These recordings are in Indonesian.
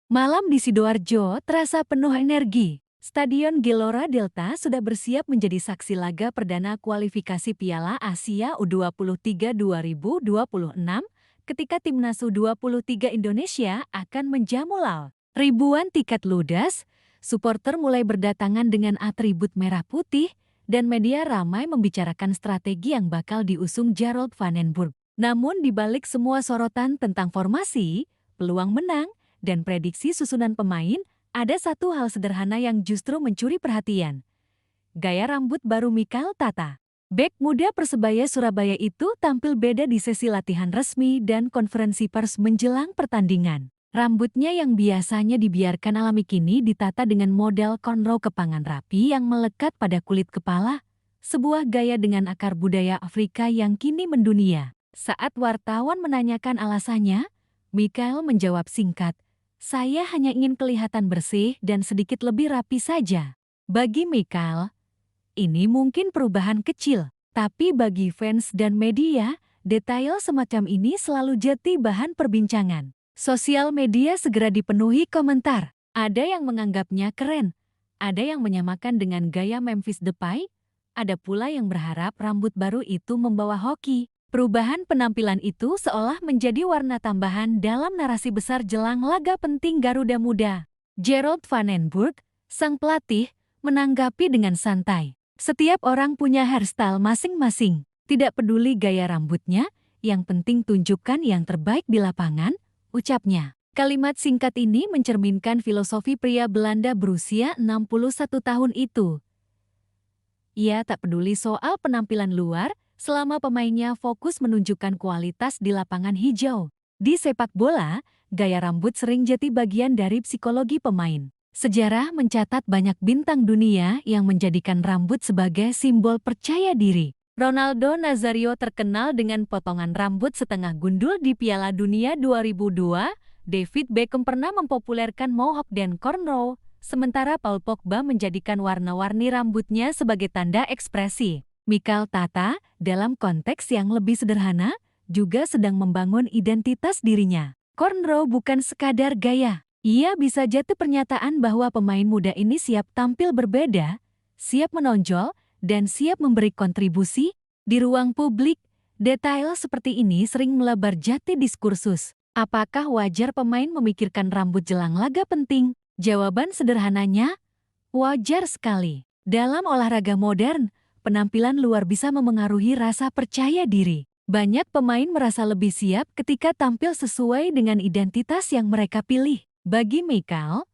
Malam di Sidoarjo terasa penuh energi. Stadion Gelora Delta sudah bersiap menjadi saksi laga perdana kualifikasi Piala Asia U23 2026 ketika Timnas U23 Indonesia akan menjamu Laos. Ribuan tiket ludes, supporter mulai berdatangan dengan atribut merah putih, dan media ramai membicarakan strategi yang bakal diusung Gerald Van den Burg. Namun di balik semua sorotan tentang formasi, peluang menang, dan prediksi susunan pemain, ada satu hal sederhana yang justru mencuri perhatian. Gaya rambut baru Michael Tata. Bek muda Persebaya Surabaya itu tampil beda di sesi latihan resmi dan konferensi pers menjelang pertandingan. Rambutnya yang biasanya dibiarkan alami kini ditata dengan model cornrow kepangan rapi yang melekat pada kulit kepala. Sebuah gaya dengan akar budaya Afrika yang kini mendunia. Saat wartawan menanyakan alasannya, Michael menjawab singkat, "Saya hanya ingin kelihatan bersih dan sedikit lebih rapi saja." Bagi Michael, ini mungkin perubahan kecil, tapi bagi fans dan media, detail semacam ini selalu jadi bahan perbincangan. Sosial media segera dipenuhi komentar. Ada yang menganggapnya keren, ada yang menyamakan dengan gaya Memphis Depay, ada pula yang berharap rambut baru itu membawa hoki. Perubahan penampilan itu seolah menjadi warna tambahan dalam narasi besar jelang laga penting Garuda Muda. Gerald Van den Burg, sang pelatih, menanggapi dengan santai. Setiap orang punya hairstyle masing-masing. Tidak peduli gaya rambutnya, yang penting tunjukkan yang terbaik di lapangan, ucapnya. Kalimat singkat ini mencerminkan filosofi pria Belanda berusia 61 tahun itu. Ia tak peduli soal penampilan luar, selama pemainnya fokus menunjukkan kualitas di lapangan hijau. Di sepak bola, gaya rambut sering jadi bagian dari psikologi pemain. Sejarah mencatat banyak bintang dunia yang menjadikan rambut sebagai simbol percaya diri. Ronaldo Nazario terkenal dengan potongan rambut setengah gundul di Piala Dunia 2002, David Beckham pernah mempopulerkan mohawk dan cornrow, sementara Paul Pogba menjadikan warna-warni rambutnya sebagai tanda ekspresi. Michael Tata, dalam konteks yang lebih sederhana, juga sedang membangun identitas dirinya. Cornrow bukan sekadar gaya. Ia bisa jadi pernyataan bahwa pemain muda ini siap tampil berbeda, siap menonjol, dan siap memberi kontribusi. Di ruang publik, detail seperti ini sering melebar jati diskursus. Apakah wajar pemain memikirkan rambut jelang laga penting? Jawaban sederhananya, wajar sekali. Dalam olahraga modern, penampilan luar bisa memengaruhi rasa percaya diri. Banyak pemain merasa lebih siap ketika tampil sesuai dengan identitas yang mereka pilih. Bagi Michael,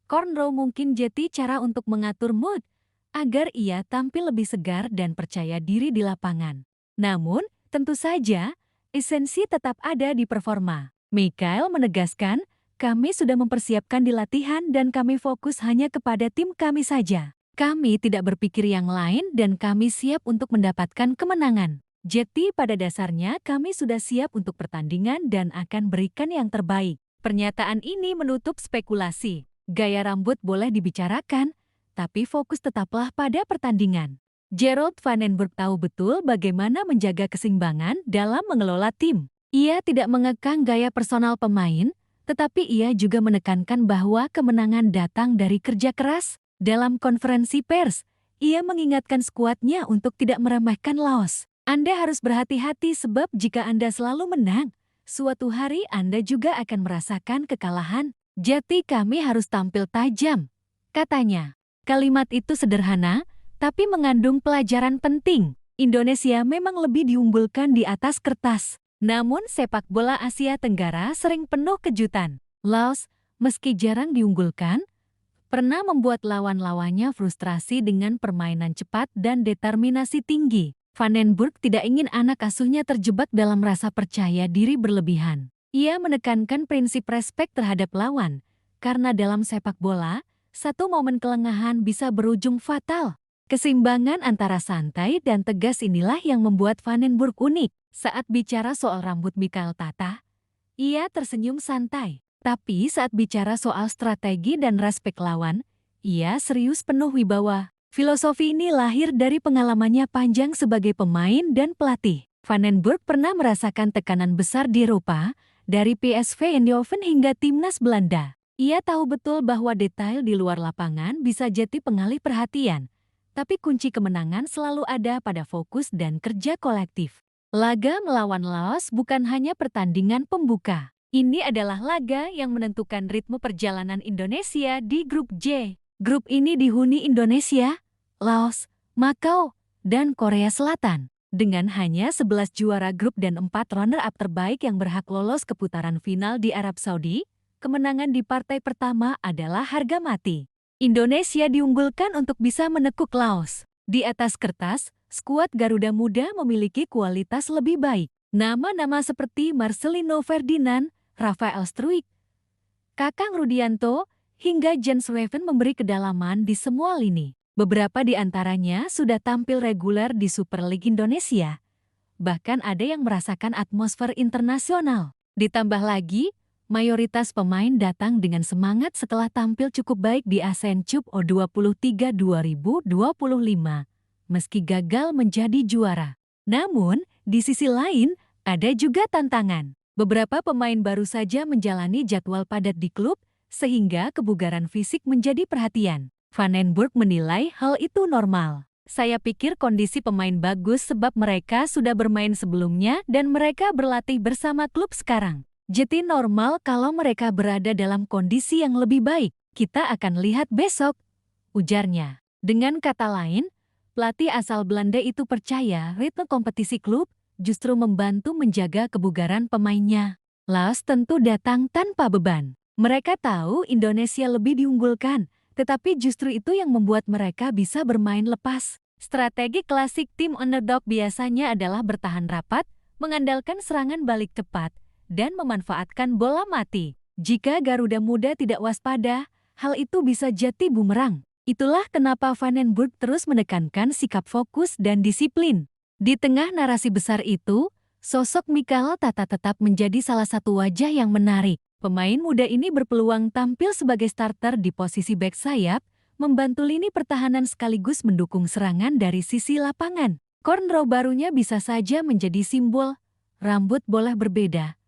cornrow mungkin jadi cara untuk mengatur mood, agar ia tampil lebih segar dan percaya diri di lapangan. Namun, tentu saja, esensi tetap ada di performa. Michael menegaskan, "Kami sudah mempersiapkan di latihan dan kami fokus hanya kepada tim kami saja. Kami tidak berpikir yang lain dan kami siap untuk mendapatkan kemenangan. Jadi pada dasarnya kami sudah siap untuk pertandingan dan akan berikan yang terbaik." Pernyataan ini menutup spekulasi. Gaya rambut boleh dibicarakan, tapi fokus tetaplah pada pertandingan. Gerald Van den Burg tahu betul bagaimana menjaga keseimbangan dalam mengelola tim. Ia tidak mengekang gaya personal pemain, tetapi ia juga menekankan bahwa kemenangan datang dari kerja keras. Dalam konferensi pers, ia mengingatkan skuadnya untuk tidak meremehkan Laos. "Anda harus berhati-hati sebab jika Anda selalu menang, suatu hari Anda juga akan merasakan kekalahan. Jadi kami harus tampil tajam," katanya. Kalimat itu sederhana, tapi mengandung pelajaran penting. Indonesia memang lebih diunggulkan di atas kertas. Namun sepak bola Asia Tenggara sering penuh kejutan. Laos, meski jarang diunggulkan, pernah membuat lawan-lawannya frustrasi dengan permainan cepat dan determinasi tinggi. Van den Burg tidak ingin anak asuhnya terjebak dalam rasa percaya diri berlebihan. Ia menekankan prinsip respek terhadap lawan, karena dalam sepak bola, satu momen kelengahan bisa berujung fatal. Keseimbangan antara santai dan tegas inilah yang membuat Van den Burg unik. Saat bicara soal rambut Michael Tata, ia tersenyum santai. Tapi saat bicara soal strategi dan respek lawan, ia serius penuh wibawa. Filosofi ini lahir dari pengalamannya panjang sebagai pemain dan pelatih. Van den Burg pernah merasakan tekanan besar di Eropa, dari PSV Eindhoven hingga timnas Belanda. Ia tahu betul bahwa detail di luar lapangan bisa jadi pengalih perhatian, tapi kunci kemenangan selalu ada pada fokus dan kerja kolektif. Laga melawan Laos bukan hanya pertandingan pembuka. Ini adalah laga yang menentukan ritme perjalanan Indonesia di Grup J. Grup ini dihuni Indonesia, Laos, Makau, dan Korea Selatan. Dengan hanya 11 juara grup dan 4 runner-up terbaik yang berhak lolos ke putaran final di Arab Saudi, kemenangan di partai pertama adalah harga mati. Indonesia diunggulkan untuk bisa menekuk Laos. Di atas kertas, skuad Garuda Muda memiliki kualitas lebih baik. Nama-nama seperti Marcelino Ferdinand, Rafael Struijk, Kakang Rudianto, hingga Jens Weven memberi kedalaman di semua lini. Beberapa di antaranya sudah tampil reguler di Super League Indonesia. Bahkan ada yang merasakan atmosfer internasional. Ditambah lagi, mayoritas pemain datang dengan semangat setelah tampil cukup baik di ASEAN Cup U23 2025, meski gagal menjadi juara. Namun, di sisi lain, ada juga tantangan. Beberapa pemain baru saja menjalani jadwal padat di klub, sehingga kebugaran fisik menjadi perhatian. Van den Burg menilai hal itu normal. Saya pikir kondisi pemain bagus sebab mereka sudah bermain sebelumnya dan mereka berlatih bersama klub sekarang. Jadi normal kalau mereka berada dalam kondisi yang lebih baik. Kita akan lihat besok, ujarnya. Dengan kata lain, pelatih asal Belanda itu percaya ritme kompetisi klub justru membantu menjaga kebugaran pemainnya. Laos tentu datang tanpa beban. Mereka tahu Indonesia lebih diunggulkan, tetapi justru itu yang membuat mereka bisa bermain lepas. Strategi klasik tim underdog biasanya adalah bertahan rapat, mengandalkan serangan balik cepat, dan memanfaatkan bola mati. Jika Garuda Muda tidak waspada, hal itu bisa jadi bumerang. Itulah kenapa Van den Burg terus menekankan sikap fokus dan disiplin. Di tengah narasi besar itu, sosok Mikel Tata tetap menjadi salah satu wajah yang menarik. Pemain muda ini berpeluang tampil sebagai starter di posisi bek sayap, membantu lini pertahanan sekaligus mendukung serangan dari sisi lapangan. Cornrow barunya bisa saja menjadi simbol, rambut boleh berbeda,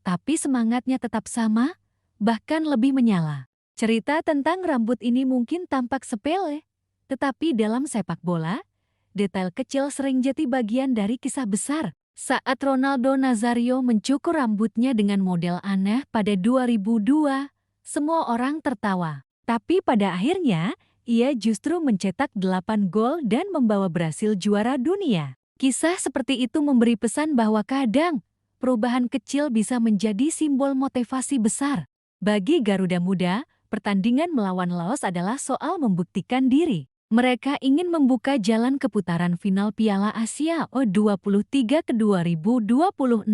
tapi semangatnya tetap sama, bahkan lebih menyala. Cerita tentang rambut ini mungkin tampak sepele, tetapi dalam sepak bola, detail kecil sering jadi bagian dari kisah besar. Saat Ronaldo Nazario mencukur rambutnya dengan model aneh pada 2002, semua orang tertawa. Tapi pada akhirnya, ia justru mencetak 8 gol dan membawa Brasil juara dunia. Kisah seperti itu memberi pesan bahwa kadang, perubahan kecil bisa menjadi simbol motivasi besar. Bagi Garuda Muda, pertandingan melawan Laos adalah soal membuktikan diri. Mereka ingin membuka jalan ke putaran final Piala Asia U23 ke 2026.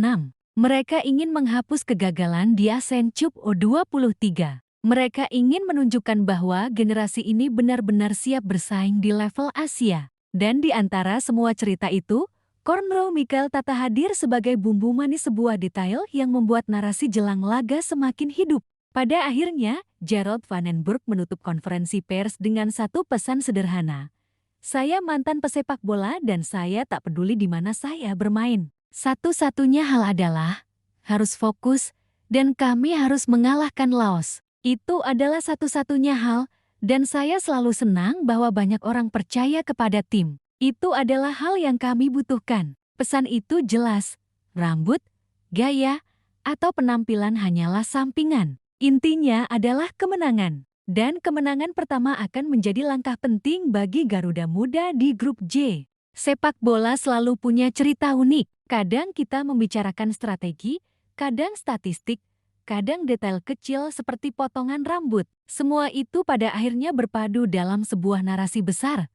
Mereka ingin menghapus kegagalan di ASEAN Cup U23. Mereka ingin menunjukkan bahwa generasi ini benar-benar siap bersaing di level Asia. Dan di antara semua cerita itu, Cornrow Mikel Tata hadir sebagai bumbu manis sebuah detail yang membuat narasi jelang laga semakin hidup. Pada akhirnya, Gerald Van den Burg menutup konferensi pers dengan satu pesan sederhana. Saya mantan pesepak bola dan saya tak peduli di mana saya bermain. Satu-satunya hal adalah, harus fokus, dan kami harus mengalahkan Laos. Itu adalah satu-satunya hal, dan saya selalu senang bahwa banyak orang percaya kepada tim. Itu adalah hal yang kami butuhkan. Pesan itu jelas, rambut, gaya, atau penampilan hanyalah sampingan. Intinya adalah kemenangan. Dan kemenangan pertama akan menjadi langkah penting bagi Garuda Muda di Grup J. Sepak bola selalu punya cerita unik. Kadang kita membicarakan strategi, kadang statistik, kadang detail kecil seperti potongan rambut. Semua itu pada akhirnya berpadu dalam sebuah narasi besar.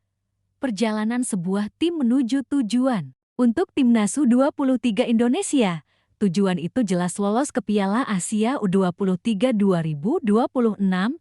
Perjalanan sebuah tim menuju tujuan. Untuk Timnas U23 Indonesia, tujuan itu jelas lolos ke Piala Asia U23 2026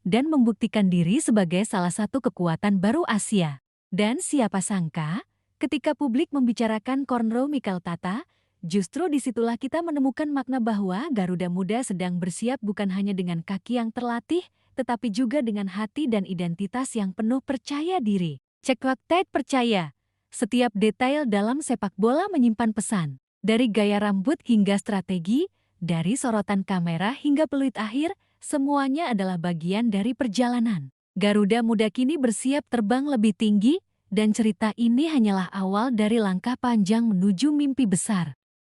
dan membuktikan diri sebagai salah satu kekuatan baru Asia. Dan siapa sangka, ketika publik membicarakan Cornrow Mikel Tata, justru disitulah kita menemukan makna bahwa Garuda Muda sedang bersiap bukan hanya dengan kaki yang terlatih, tetapi juga dengan hati dan identitas yang penuh percaya diri. Cek fakta percaya, setiap detail dalam sepak bola menyimpan pesan. Dari gaya rambut hingga strategi, dari sorotan kamera hingga peluit akhir, semuanya adalah bagian dari perjalanan. Garuda Muda kini bersiap terbang lebih tinggi, dan cerita ini hanyalah awal dari langkah panjang menuju mimpi besar.